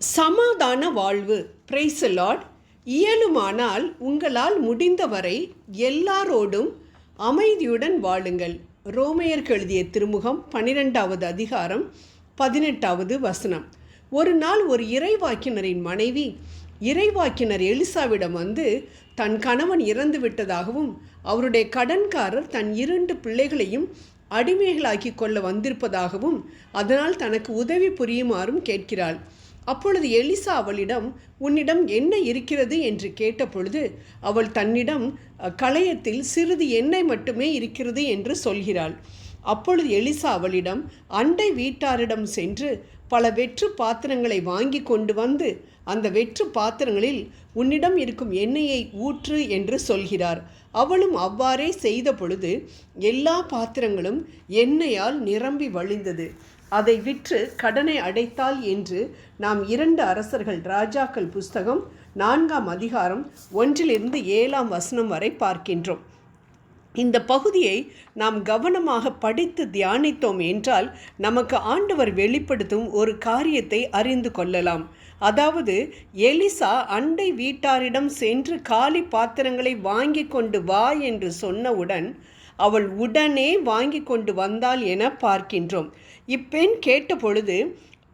சமாதான வாழ்வு. Praise the Lord. இயலுமானால் உங்களால் முடிந்தவரை எல்லாரோடும் அமைதியுடன் வாழுங்கள். ரோமையருக்கு எழுதிய திருமுகம் 12வது அதிகாரம் 18வது வசனம். ஒரு நாள் ஒரு இறைவாக்கினரின் மனைவி இறைவாக்கினர் எலிசாவிடம் வந்து தன் கணவன் இறந்து விட்டதாகவும் அவருடைய கடன்காரர் தன் 2 பிள்ளைகளையும் அடிமைகளாக்கி கொள்ள வந்திருப்பதாகவும் அதனால் தனக்கு உதவி புரியுமாறும் கேட்கிறாள். அப்பொழுது எலிசா அவளிடம், உன்னிடம் என்ன இருக்கிறது என்று கேட்டபொழுது அவள் தன்னிடம் களையத்தில் சிறிது எண்ணெய் மட்டுமே இருக்கிறது என்று சொல்கிறாள். அப்பொழுது எலிசா அவளிடம், அண்டை வீட்டாரிடம் சென்று பல வெற்று பாத்திரங்களை வாங்கி கொண்டு வந்து அந்த வெற்று பாத்திரங்களில் உன்னிடம் இருக்கும் எண்ணெயை ஊற்று என்று சொல்கிறார். அவளும் அவ்வாறே செய்த பொழுது எல்லா பாத்திரங்களும் எண்ணெயால் நிரம்பி வழிந்தது. அதை விற்று கடனை அடைத்தாள் என்று நாம் 2 அரசர்கள் ராஜாக்கள் புஸ்தகம் 4ஆம் அதிகாரம் 1-7 வசனம் வரை பார்க்கின்றோம். இந்த பகுதியை நாம் கவனமாக படித்து தியானித்தோம் என்றால் நமக்கு ஆண்டவர் வெளிப்படுத்தும் ஒரு காரியத்தை அறிந்து கொள்ளலாம். அதாவது, எலிசா அண்டை வீட்டாரிடம் சென்று காலி பாத்திரங்களை வாங்கி கொண்டு வா என்று சொன்னவுடன் அவள் உடனே வாங்கி கொண்டு வந்தாள் என பார்க்கின்றோம். இப்பெண் கேட்ட பொழுது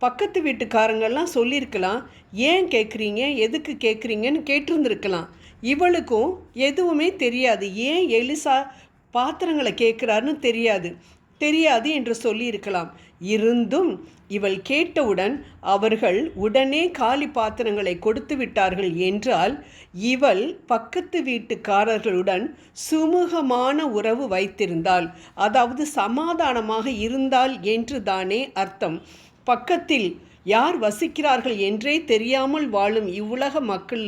பக்கத்து வீட்டுக்காரங்கெல்லாம் சொல்லியிருக்கலாம், ஏன் கேட்குறீங்க, எதுக்கு கேட்குறீங்கன்னு கேட்டிருந்துருக்கலாம். இவளுக்கும் எதுவுமே தெரியாது, ஏன் எலிசா பாத்திரங்களை கேட்குறாருன்னு தெரியாது என்று சொல்லியிருக்கலாம். இருந்தும் இவள் கேட்டவுடன் அவர்கள் உடனே காலி பாத்திரங்களை கொடுத்து விட்டார்கள் என்றால் இவள் பக்கத்து வீட்டுக்காரர்களுடன் சுமூகமான உறவு வைத்திருந்தாள், அதாவது சமாதானமாக இருந்தாள் என்று தானே அர்த்தம். பக்கத்தில் யார் வசிக்கிறார்கள் என்றே தெரியாமல் வாழும் இவ்வுலக மக்கள்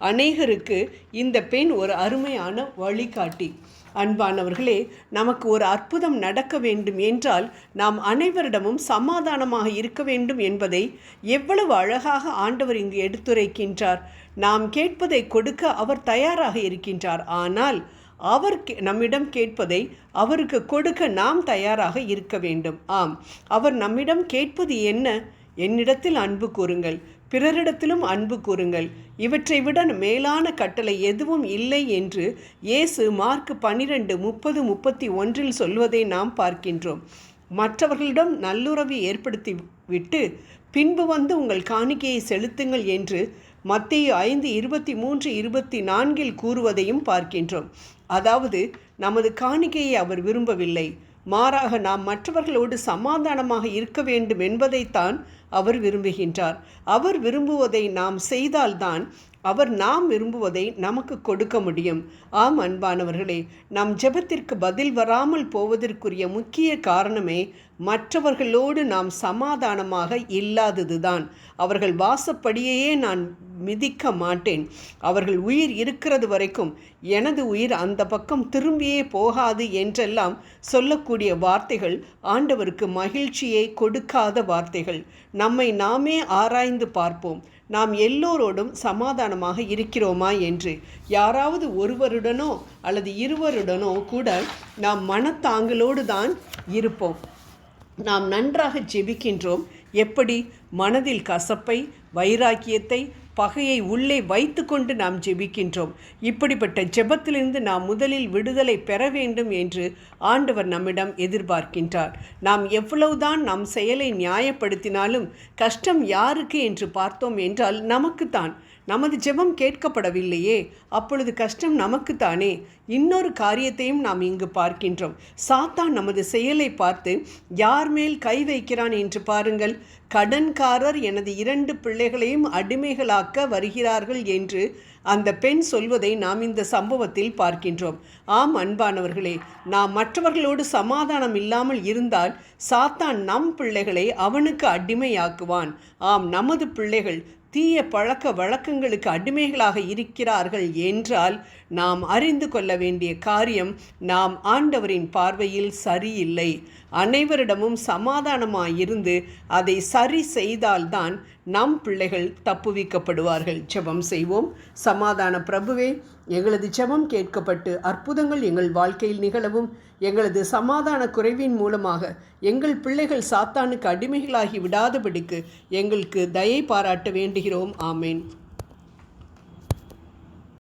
அநேகருக்கு இந்த பெண் ஒரு அருமையான வழிகாட்டி. அன்பானவர்களே, நமக்கு ஒரு அற்புதம் நடக்க வேண்டும் என்றால் நாம் அனைவரிடமும் சமாதானமாக இருக்க வேண்டும் என்பதை எவ்வளவு அழகாக ஆண்டவர் இங்கு எடுத்துரைக்கின்றார். நாம் கேட்பதை கொடுக்க அவர் தயாராக இருக்கின்றார். ஆனால் அவர் நம்மிடம் கேட்பதை அவருக்கு கொடுக்க நாம் தயாராக இருக்க வேண்டும். ஆம், அவர் நம்மிடம் கேட்பது என்ன? என்னிடத்தில் அன்பு கூறுங்கள், பிறரிடத்திலும் அன்பு கூறுங்கள், இவற்றை விட மேலான கட்டளை எதுவும் இல்லை என்று இயேசு மார்க் 12:30-31 சொல்வதை நாம் பார்க்கின்றோம். மற்றவர்களிடம் நல்லுறவை ஏற்படுத்தி விட்டு பின்பு வந்து உங்கள் காணிக்கையை செலுத்துங்கள் என்று மத்தேயு 5:23-24 கூறுவதையும் பார்க்கின்றோம். அதாவது, நமது காணிக்கையை அவர் விரும்பவில்லை, மாறாக நாம் மற்றவர்களோடு சமாதானமாக இருக்க வேண்டும் என்பதைத்தான் அவர் விரும்புகின்றார். அவர் விரும்புவதை நாம் செய்தால்தான் அவர் நாம் விரும்புவதை நமக்கு கொடுக்க முடியும். ஆம் அன்பானவர்களே, நம் ஜெபத்திற்கு பதில் வராமல் போவதற்குரிய முக்கிய காரணமே மற்றவர்களோடு நாம் சமாதானமாக இல்லாததுதான். அவர்கள் வாசப்படியையே நான் மிதிக்க மாட்டேன், அவர்கள் உயிர் இருக்கிறது வரைக்கும் எனது உயிர் அந்த பக்கம் திரும்பியே போகாது என்றெல்லாம் சொல்லக்கூடிய வார்த்தைகள் ஆண்டவருக்கு மகிழ்ச்சியை கொடுக்காத வார்த்தைகள். நம்மை நாமே ஆராய்ந்து பார்ப்போம். நாம் எல்லோரோடும் சமாதானமாக இருக்கிறோமா என்று. யாராவது ஒருவருடனோ அல்லது இருவருடனோ கூட நாம் மனத்தாங்களோடு தான் இருப்போம். நாம் நன்றாக ஜெபிக்கின்றோம். எப்படி? மனதில் கசப்பை, வைராக்கியத்தை, பகையை உள்ளே வைத்து கொண்டு நாம் ஜெபிக்கின்றோம். இப்படிப்பட்ட ஜெபத்திலிருந்து நாம் முதலில் விடுதலை பெற வேண்டும் என்று ஆண்டவர் நம்மிடம் எதிர்பார்க்கின்றார். நாம் எவ்வளவுதான் நம் செயலை நியாயப்படுத்தினாலும் கஷ்டம் யாருக்கு என்று பார்த்தோம் என்றால் நமக்குத்தான். நமது ஜெபம் கேட்கப்படவில்லையே, அப்பொழுது கஷ்டம் நமக்குத்தானே. இன்னொரு காரியத்தையும் நாம் இங்கு பார்க்கின்றோம். சாத்தான் நமது செயலை பார்த்து யார் மேல் கை வைக்கிறான் என்று பாருங்கள். கடன்காரர் எனது 2 பிள்ளைகளையும் அடிமைகளாக்க வருகிறார்கள் என்று அந்த பெண் சொல்வதை நாம் இந்த சம்பவத்தில் பார்க்கின்றோம். ஆம் அன்பானவர்களே, நாம் மற்றவர்களோடு சமாதானம் இல்லாமல் இருந்தால் சாத்தான் நம் பிள்ளைகளை அவனுக்கு அடிமையாக்குவான். ஆம், நமது பிள்ளைகள் தீய பழக்க வழக்கங்களுக்கு அடிமைகளாக இருக்கிறார்கள் என்றால் நாம் அறிந்து கொள்ள வேண்டிய காரியம், நாம் ஆண்டவரின் பார்வையில் சரியில்லை. அனைவரிடமும் சமாதானமாயிருந்து அதை சரி செய்தால்தான் நம் பிள்ளைகள் தப்புவிக்கப்படுவார்கள். ஜெபம் செய்வோம். சமாதான பிரபுவே, எங்களது ஜெபம் கேட்கப்பட்டு அற்புதங்கள் எங்கள் வாழ்க்கையில் நிகழவும், எங்களது சமாதான குறைவின் மூலமாக எங்கள் பிள்ளைகள் சாத்தானுக்கு அடிமைகளாகி விடாதபடிக்கு எங்களுக்கு தயை பாராட்ட வேண்டுகிறோம். ஆமேன்.